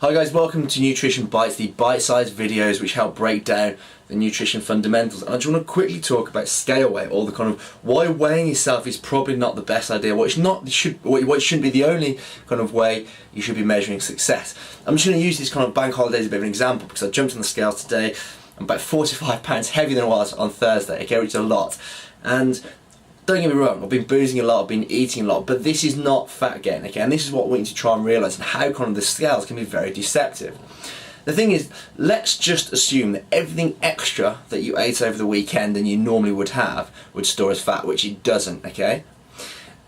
Hi guys, welcome to Nutrition Bites, the bite-sized videos which help break down the nutrition fundamentals. And I just want to quickly talk about scale weight, or the kind of why weighing yourself is probably not the best idea. What shouldn't be the only kind of way you should be measuring success. I'm just going to use this kind of bank holiday as a bit of an example, because I jumped on the scales today. I'm about 45 pounds heavier than I was on Thursday, okay, which is a lot. And don't get me wrong, I've been boozing a lot, I've been eating a lot, but this is not fat gain, okay? And this is what we need to try and realise, and how kind of the scales can be very deceptive. The thing is, let's just assume that everything extra that you ate over the weekend and you normally would have would store as fat, which it doesn't, okay?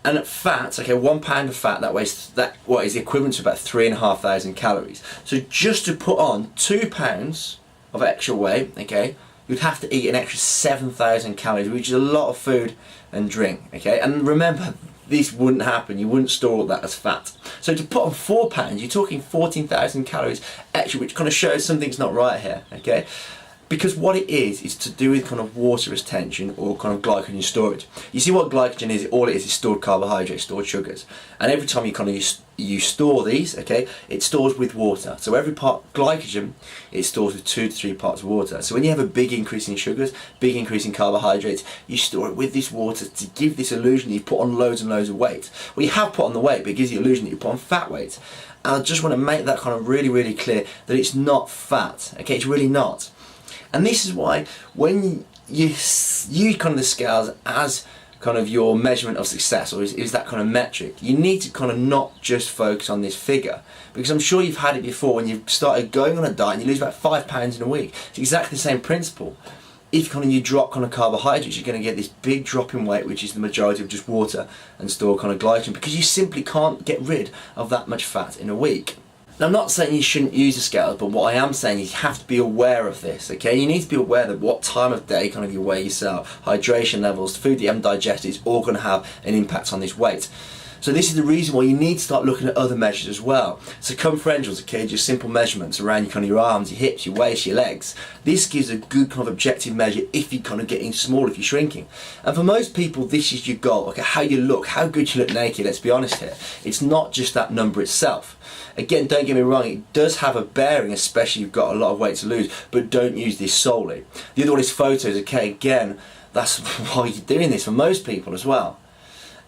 And at fat, okay, 1 pound of fat, that weighs what is the equivalent to about 3,500 calories. So just to put on 2 pounds of extra weight, okay, you'd have to eat an extra 7,000 calories, which is a lot of food and drink, okay? And remember, this wouldn't happen. You wouldn't store all that as fat. So to put on 4 pounds, you're talking 14,000 calories extra, which kind of shows something's not right here, okay? Because what it is to do with kind of water retention or kind of glycogen storage. You see what glycogen is? All it is stored carbohydrates, stored sugars. And every time you kind of you store these, okay, it stores with water. So every part glycogen, it stores with 2 to 3 parts water. So when you have a big increase in sugars, big increase in carbohydrates, you store it with this water to give this illusion that you put on loads and loads of weight. Well, you have put on the weight, but it gives the illusion that you put on fat weight. And I just want to make that kind of really, really clear that it's not fat, okay, it's really not. And this is why when you use kind of the scales as kind of your measurement of success, or is that kind of metric, you need to kind of not just focus on this figure, because I'm sure you've had it before when you've started going on a diet and you lose about 5 pounds in a week. It's exactly the same principle. If kind of you drop kind of carbohydrates, you're going to get this big drop in weight, which is the majority of just water and store kind of glycogen, because you simply can't get rid of that much fat in a week. Now, I'm not saying you shouldn't use the scales, but what I am saying is you have to be aware of this, okay? You need to be aware that what time of day kind of you weigh yourself, hydration levels, food that you haven't digested, is all going to have an impact on this weight. So this is the reason why you need to start looking at other measures as well. Circumferentials, okay, just simple measurements around kind of your arms, your hips, your waist, your legs. This gives a good kind of objective measure if you're kind of getting small, if you're shrinking. And for most people, this is your goal, okay, how you look, how good you look naked, let's be honest here. It's not just that number itself. Again, don't get me wrong, it does have a bearing, especially if you've got a lot of weight to lose, but don't use this solely. The other one is photos, okay, again, that's why you're doing this for most people as well.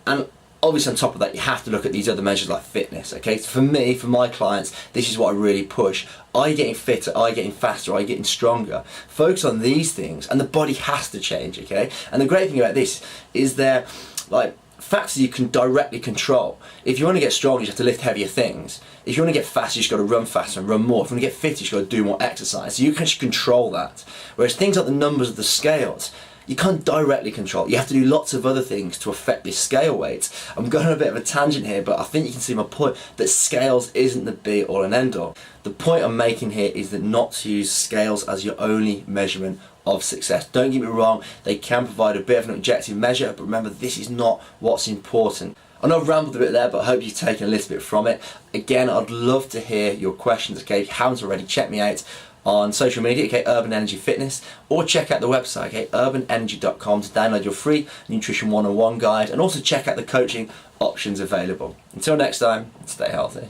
And obviously on top of that, you have to look at these other measures like fitness, okay? For me, for my clients, this is what I really push. Are you getting fitter? Are you getting faster? Are you getting stronger? Focus on these things, and the body has to change, okay? And the great thing about this is they're like factors you can directly control. If you want to get stronger, you have to lift heavier things. If you want to get faster, you just got to run faster and run more. If you want to get fitter, you just got to do more exercise. So you can actually control that. Whereas things like the numbers of the scales, you can't directly control. You have to do lots of other things to affect this scale weight. I'm going on a bit of a tangent here, but I think you can see my point, that scales isn't the be all and end all. The point I'm making here is that not to use scales as your only measurement of success. Don't get me wrong, they can provide a bit of an objective measure, but remember, this is not what's important. I know I've rambled a bit there, but I hope you've taken a little bit from it. Again, I'd love to hear your questions, okay? If you haven't already, check me out on social media, okay, Urban Energie Fitness, or check out the website, okay, urbanenergie.com, to download your free Nutrition 101 guide, and also check out the coaching options available. Until next time, stay healthy.